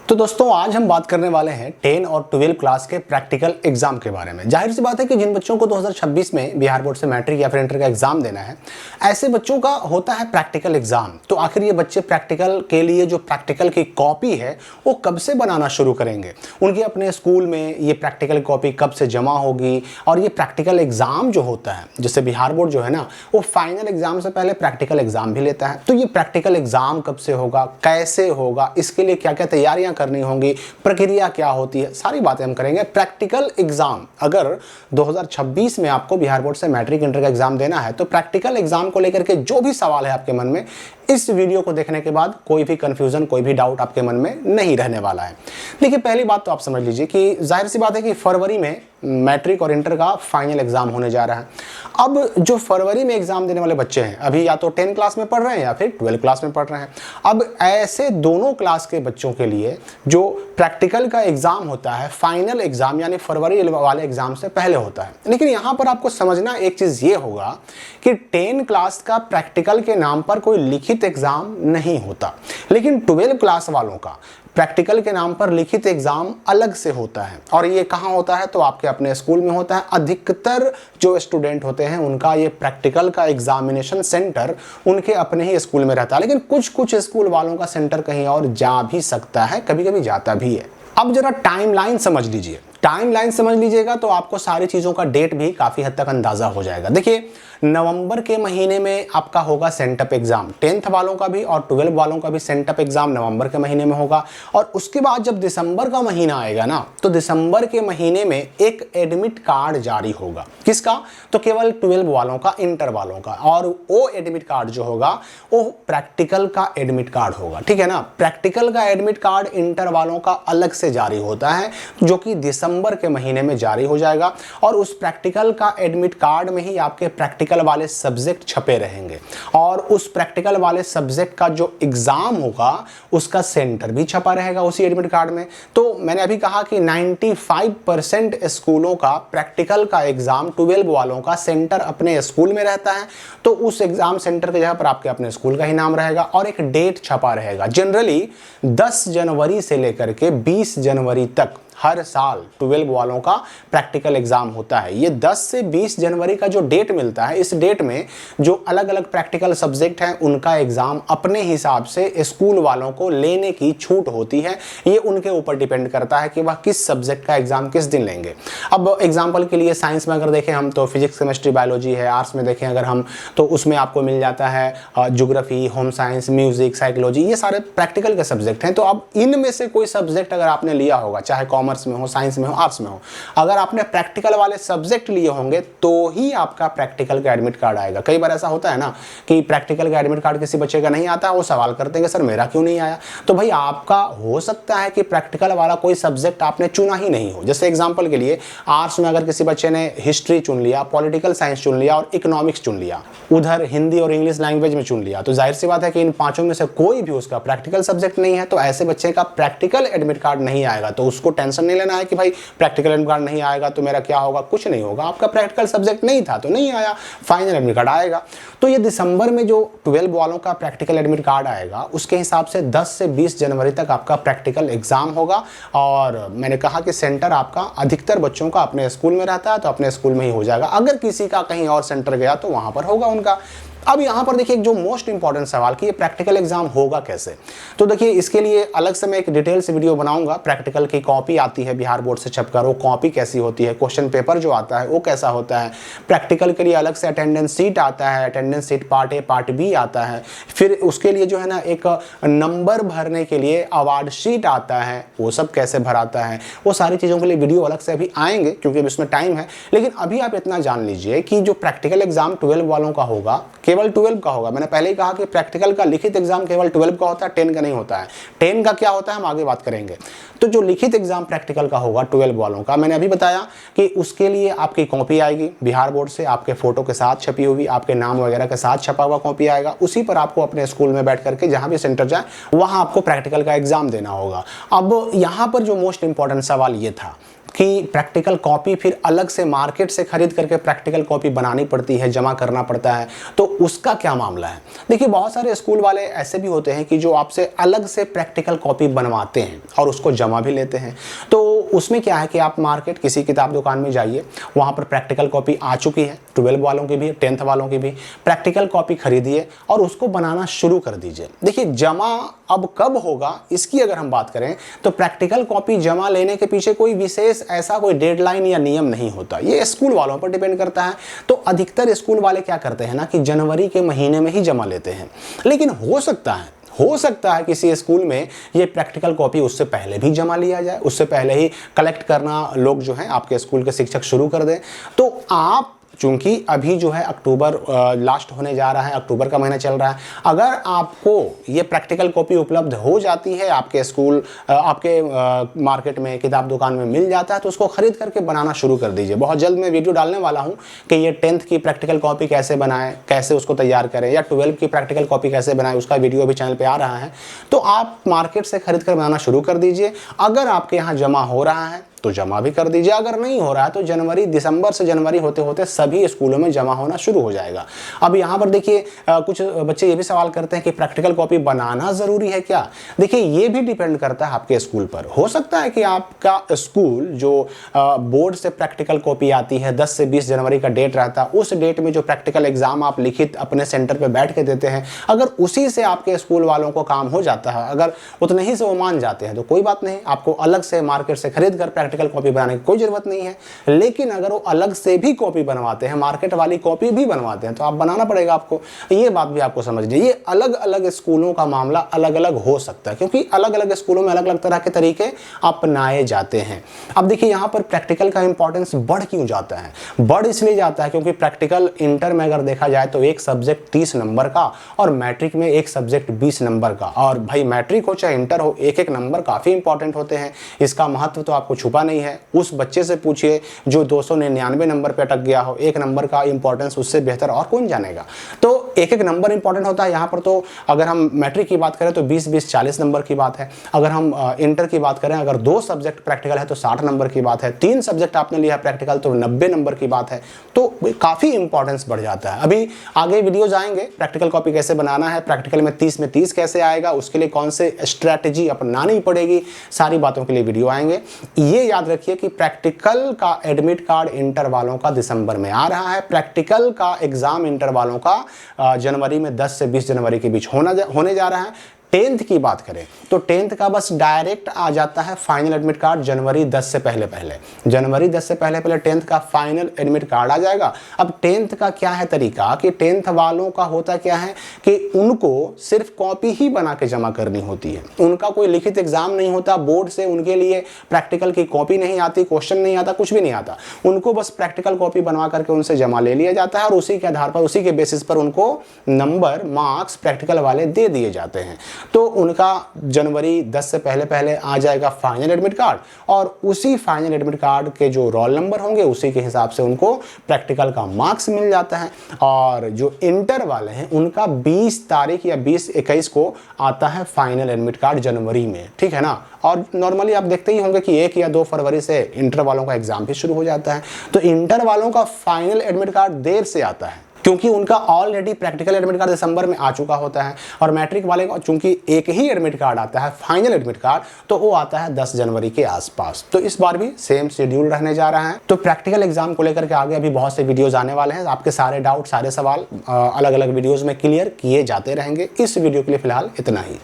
तो दोस्तों आज हम बात करने वाले हैं 10 और 12 क्लास के प्रैक्टिकल एग्जाम के बारे में। जाहिर सी बात है कि जिन बच्चों को 2026 में बिहार बोर्ड से मैट्रिक या फिर इंटर का एग्जाम देना है, ऐसे बच्चों का होता है प्रैक्टिकल एग्जाम। तो आखिर ये बच्चे प्रैक्टिकल के लिए जो प्रैक्टिकल की कॉपी है वो कब से बनाना शुरू करेंगे, उनके अपने स्कूल में ये प्रैक्टिकल कॉपी कब से जमा होगी, और ये प्रैक्टिकल एग्जाम जो होता है, जैसे बिहार बोर्ड जो है ना वो फाइनल एग्जाम से पहले प्रैक्टिकल एग्जाम भी लेता है। तो ये प्रैक्टिकल एग्जाम कब से होगा, कैसे होगा, इसके लिए क्या क्या तैयारियां करनी होंगी, प्रक्रिया क्या होती है, सारी बातें हम करेंगे। प्रैक्टिकल एग्जाम अगर 2026 में आपको बिहार बोर्ड से मैट्रिक इंटर का एग्जाम देना है तो प्रैक्टिकल एग्जाम को लेकर के जो भी सवाल है आपके मन में, इस वीडियो को देखने के बाद कोई भी कंफ्यूजन, कोई भी डाउट आपके मन में नहीं रहने वाला है। देखिए पहली बात तो आप समझ लीजिए कि जाहिर सी बात है कि फरवरी में मैट्रिक और इंटर का फाइनल एग्जाम होने जा रहा है। अब जो फरवरी में एग्जाम देने वाले बच्चे हैं, अभी या तो 10 क्लास में पढ़ रहे हैं या फिर 12 क्लास में पढ़ रहे हैं। अब ऐसे दोनों क्लास के बच्चों के लिए जो प्रैक्टिकल का एग्जाम होता है, फाइनल एग्जाम यानी फरवरी वाले एग्जाम से पहले होता है। लेकिन यहां पर आपको समझना एक चीज ये होगा कि 10 क्लास का प्रैक्टिकल के नाम पर कोई लिखित एग्जाम नहीं होता, लेकिन 12 क्लास वालों का प्रैक्टिकल के नाम पर लिखित एग्जाम अलग से होता है। और ये कहाँ होता है, तो आपके अपने स्कूल में होता है। अधिकतर जो स्टूडेंट होते हैं उनका ये प्रैक्टिकल का एग्जामिनेशन सेंटर उनके अपने ही स्कूल में रहता है, लेकिन कुछ कुछ स्कूल वालों का सेंटर कहीं और जा भी सकता है, कभी कभी जाता भी है। अब जरा टाइमलाइन समझ लीजिए, टाइमलाइन समझ लीजिएगा तो आपको सारी चीजों का डेट भी काफी हद तक अंदाजा हो जाएगा। देखिए नवंबर के महीने में आपका होगा सेंटअप एग्जाम, 10th वालों का भी और 12 वालों का भी सेंटअप एग्जाम नवंबर के महीने में होगा। और उसके बाद जब दिसंबर का महीना आएगा ना, तो दिसंबर के महीने में एक एडमिट कार्ड जारी होगा। किसका, तो केवल 12 वालों का, इंटर वालों का। और वो एडमिट कार्ड जो होगा वो प्रैक्टिकल का एडमिट कार्ड होगा, ठीक है ना। प्रैक्टिकल का एडमिट कार्ड इंटर वालों का अलग से जारी होता है, जो कि दिसंबर के महीने में जारी हो जाएगा। और उस प्रैक्टिकल का एडमिट कार्ड में ही आपके प्रैक्टिकल वाले सब्जेक्ट छपे रहेंगे, और उस प्रैक्टिकल वाले सब्जेक्ट का जो एग्जाम होगा उसका सेंटर भी छपा रहेगा उसी एडमिट कार्ड में। तो मैंने अभी कहा कि 95% स्कूलों का प्रैक्टिकल का एग्जाम 12 वालों का सेंटर अपने स्कूल में रहता है। तो उस एग्जाम सेंटर की जगह पर आपके अपने स्कूल का ही नाम रहेगा और एक डेट छपा रहेगा। जनरली 10 जनवरी से लेकर के 20 जनवरी तक हर साल 12 वालों का प्रैक्टिकल एग्जाम होता है। ये 10 से 20 जनवरी का जो डेट मिलता है, इस डेट में जो अलग अलग प्रैक्टिकल सब्जेक्ट हैं उनका एग्जाम अपने हिसाब से स्कूल वालों को लेने की छूट होती है। ये उनके ऊपर डिपेंड करता है कि वह किस सब्जेक्ट का एग्जाम किस दिन लेंगे। अब एग्जाम्पल के लिए साइंस में अगर देखें हम तो फिजिक्स, केमिस्ट्री, बायोलॉजी है। आर्ट्स में देखें अगर हम तो उसमें आपको मिल जाता है geography, home science, music, psychology, ये सारे प्रैक्टिकल के सब्जेक्ट हैं। तो अब इनमें से कोई सब्जेक्ट अगर आपने लिया होगा, चाहे कॉमर्स में हो, साइंस में हो, आर्ट्स में हो, अगर आपने प्रैक्टिकल वाले सब्जेक्ट लिए होंगे तो ही आपका प्रैक्टिकल का एडमिट कार्ड आएगा। कई बार ऐसा होता है ना कि प्रैक्टिकल का एडमिट कार्ड किसी बच्चे का नहीं आता, वो सवाल करते हैं कि सर मेरा क्यों नहीं आया। तो भाई आपका हो सकता है कि प्रैक्टिकल वाला कोई सब्जेक्ट आपने चुना ही नहीं हो। जैसे एग्जांपल के लिए आर्ट्स में अगर किसी बच्चे ने हिस्ट्री चुन लिया, पॉलिटिकल साइंस चुन लिया और इकोनॉमिक्स चुन लिया, उधर हिंदी और इंग्लिश लैंग्वेज में चुन लिया, तो जाहिर सी बात है कि इन पांचों में से कोई भी उसका प्रैक्टिकल सब्जेक्ट नहीं है, तो ऐसे बच्चे का प्रैक्टिकल एडमिट कार्ड नहीं आएगा। तो उसको टेंशन नहीं लेना है कि भाई प्रैक्टिकल एडमिट कार्ड नहीं आएगा तो मेरा क्या होगा, कुछ नहीं होगा। आपका प्रैक्टिकल सब्जेक्ट नहीं था तो नहीं आया, फाइनल एडमिट कार्ड आएगा। तो ये दिसंबर में जो 12 वालों का प्रैक्टिकल एडमिट कार्ड आएगा उसके हिसाब से 10 से 20 जनवरी तक आपका प्रैक्टिकल एग्जाम होगा। और मैंने कहा कि सेंटर आपका अधिकतर बच्चों का अपने स्कूल में रहता है, तो अपने स्कूल में ही हो जाएगा। अगर किसी का कहीं और सेंटर गया तो वहां पर होगा उनका। अब यहाँ पर देखिए एक जो मोस्ट इंपॉर्टेंट सवाल कि ये प्रैक्टिकल एग्जाम होगा कैसे, तो देखिए इसके लिए अलग से मैं एक डिटेल से वीडियो बनाऊंगा। प्रैक्टिकल की कॉपी आती है बिहार बोर्ड से छपकर, वो कॉपी कैसी होती है, क्वेश्चन पेपर जो आता है वो कैसा होता है, प्रैक्टिकल के लिए अलग से अटेंडेंस सीट आता है, attendance sheet part A part B आता है, फिर उसके लिए जो है ना एक नंबर भरने के लिए अवार्ड शीट आता है, वो सब कैसे भराता है, वो सारी चीज़ों के लिए वीडियो अलग से अभी आएंगे क्योंकि अभी उसमें टाइम है। लेकिन अभी आप इतना जान लीजिए कि जो प्रैक्टिकल एग्जाम 12 वालों का होगा केवल 12 का होगा। मैंने पहले ही कहा कि प्रैक्टिकल का लिखित एग्जाम केवल 12 का होता है, 10 का नहीं होता है। 10 का क्या होता है हम आगे बात करेंगे। तो जो लिखित एग्जाम प्रैक्टिकल का होगा 12 वालों का, मैंने अभी बताया कि उसके लिए आपकी कॉपी आएगी बिहार बोर्ड से, आपके फोटो के साथ छपी हुई, आपके नाम वगैरह के साथ छपा हुआ कॉपी आएगा। उसी पर आपको अपने स्कूल में बैठ करके जहां भी सेंटर जाए वहां आपको प्रैक्टिकल का एग्जाम देना होगा। अब यहां पर जो मोस्ट इंपॉर्टेंट सवाल ये था कि प्रैक्टिकल कॉपी फिर अलग से मार्केट से खरीद करके प्रैक्टिकल कॉपी बनानी पड़ती है, जमा करना पड़ता है, तो उसका क्या मामला है? देखिए बहुत सारे स्कूल वाले ऐसे भी होते हैं कि जो आपसे अलग से प्रैक्टिकल कॉपी बनवाते हैं और उसको जमा भी लेते हैं। तो उसमें क्या है कि आप मार्केट किसी किताब दुकान में जाइए, वहाँ पर प्रैक्टिकल कॉपी आ चुकी है, 12 वालों की भी 10th वालों की भी, प्रैक्टिकल कॉपी खरीदिए और उसको बनाना शुरू कर दीजिए। देखिए जमा अब कब होगा इसकी अगर हम बात करें तो प्रैक्टिकल कॉपी जमा लेने के पीछे कोई विशेष ऐसा कोई डेडलाइन या नियम नहीं होता, ये स्कूल वालों पर डिपेंड करता है। तो अधिकतर स्कूल वाले क्या करते हैं ना कि जनवरी के महीने में ही जमा लेते हैं, लेकिन हो सकता है किसी स्कूल में ये प्रैक्टिकल कॉपी उससे पहले भी जमा लिया जाए, उससे पहले ही कलेक्ट करना लोग जो हैं आपके स्कूल के शिक्षक शुरू कर दें। तो आप चूंकि अभी जो है अक्टूबर लास्ट होने जा रहा है, अक्टूबर का महीना चल रहा है, अगर आपको ये प्रैक्टिकल कॉपी उपलब्ध हो जाती है आपके स्कूल आपके मार्केट में किताब दुकान में मिल जाता है तो उसको खरीद करके बनाना शुरू कर दीजिए। बहुत जल्द मैं वीडियो डालने वाला हूँ कि ये 10th की प्रैक्टिकल कॉपी कैसे बनाएं, कैसे उसको तैयार करें, या 12 की प्रैक्टिकल कॉपी कैसे बनाएं, उसका वीडियो अभी चैनल पर आ रहा है। तो आप मार्केट से खरीद कर बनाना शुरू कर दीजिए। अगर आपके यहाँ जमा हो रहा है तो जमा भी कर दीजिए, अगर नहीं हो रहा है तो दिसंबर से जनवरी होते होते सभी स्कूलों में जमा होना शुरू हो जाएगा। अब यहाँ पर देखिए कुछ बच्चे ये भी सवाल करते हैं कि प्रैक्टिकल कॉपी बनाना ज़रूरी है क्या? देखिए ये भी डिपेंड करता है आपके स्कूल पर। हो सकता है कि आपका स्कूल जो बोर्ड से प्रैक्टिकल कॉपी आती है 10 से 20 जनवरी का डेट रहता है, उस डेट में जो प्रैक्टिकल एग्जाम आप लिखित अपने सेंटर पर बैठ के देते हैं, अगर उसी से आपके स्कूल वालों को काम हो जाता है, अगर उतने ही से वो मान जाते हैं तो कोई बात नहीं, आपको अलग से मार्केट से खरीद कर प्रैक्टिकल कॉपी बनाने की कोई जरूरत नहीं है। लेकिन अगर वो अलग से भी कॉपी बनवाते हैं, मार्केट वाली कॉपी भी बनवाते हैं, तो आप बनाना पड़ेगा आपको। ये बात भी आपको समझनी है। ये अलग अलग स्कूलों का मामला अलग अलग हो सकता है, क्योंकि अलग अलग स्कूलों में अलग अलग तरह के तरीके अपनाए जाते हैं। अब देखिए यहाँ पर प्रैक्टिकल का इंपॉर्टेंस बढ़ क्यों जाता है? बढ़ इसलिए जाता है क्योंकि प्रैक्टिकल इंटर में अगर देखा जाए तो एक सब्जेक्ट 30 नंबर का और मैट्रिक में एक सब्जेक्ट 20 नंबर का। और भाई मैट्रिक हो चाहे इंटर हो, एक एक नंबर काफ़ी इंपॉर्टेंट होते हैं, इसका महत्व तो आपको छुपा नहीं है। उस बच्चे से पूछिए जो 299 नंबर पे अटक गया हो, एक नंबर का इंपॉर्टेंस उससे बेहतर और कौन जानेगा। तो एक एक नंबर इंपॉर्टेंट होता है। यहाँ पर तो अगर हम मैट्रिक की बात करें तो 20-20 40 नंबर की बात है। अगर हम इंटर की बात करें, अगर 2 सब्जेक्ट प्रैक्टिकल है तो 60 नंबर की बात है, 3 सब्जेक्ट आपने लिया प्रैक्टिकल तो 90 नंबर की बात है। तो काफ़ी इंपॉर्टेंस बढ़ जाता है। अभी आगे वीडियोज आएंगे प्रैक्टिकल कॉपी कैसे बनाना है, प्रैक्टिकल में 30 में 30 कैसे आएगा, उसके लिए कौन से स्ट्रैटेजी अपनानी पड़ेगी, सारी बातों के लिए वीडियो आएंगे। ये याद रखिए कि प्रैक्टिकल का एडमिट कार्ड इंटर वालों का दिसंबर में आ रहा है, प्रैक्टिकल का एग्जाम इंटर वालों का जनवरी में 10 से 20 जनवरी के बीच होने जा रहा है। 10th की बात करें तो 10th का बस डायरेक्ट आ जाता है फाइनल एडमिट कार्ड जनवरी 10 से पहले जनवरी 10 से पहले 10th का फाइनल एडमिट कार्ड आ जाएगा। अब 10th का क्या है तरीका कि 10th वालों का होता क्या है कि उनको सिर्फ कॉपी ही बना के जमा करनी होती है, उनका कोई लिखित एग्जाम नहीं होता, बोर्ड से उनके लिए प्रैक्टिकल की कॉपी नहीं आती, क्वेश्चन नहीं आता, कुछ भी नहीं आता, उनको बस प्रैक्टिकल कॉपी बनवा करके उनसे जमा ले लिया जाता है और उसी के आधार पर, उसी के बेसिस पर उनको नंबर मार्क्स प्रैक्टिकल वाले दे दिए जाते हैं। तो उनका जनवरी 10 से पहले आ जाएगा फाइनल एडमिट कार्ड और उसी फाइनल एडमिट कार्ड के जो रोल नंबर होंगे उसी के हिसाब से उनको प्रैक्टिकल का मार्क्स मिल जाता है। और जो इंटर वाले हैं उनका 20 तारीख या 20-21 को आता है फाइनल एडमिट कार्ड जनवरी में, ठीक है ना। और नॉर्मली आप देखते ही होंगे कि 1 या 2 फरवरी से इंटर वालों का एग्जाम भी शुरू हो जाता है। तो इंटर वालों का फाइनल एडमिट कार्ड देर से आता है क्योंकि उनका ऑलरेडी प्रैक्टिकल एडमिट कार्ड दिसंबर में आ चुका होता है और मैट्रिक वाले का चूंकि एक ही एडमिट कार्ड आता है फाइनल एडमिट कार्ड, तो वो आता है 10 जनवरी के आसपास। तो इस बार भी सेम शेड्यूल रहने जा रहा है। तो प्रैक्टिकल एग्जाम को लेकर के आगे अभी बहुत से वीडियोज आने वाले हैं, आपके सारे डाउट सारे सवाल अलग अलग वीडियोज में क्लियर किए जाते रहेंगे। इस वीडियो के लिए फिलहाल इतना ही।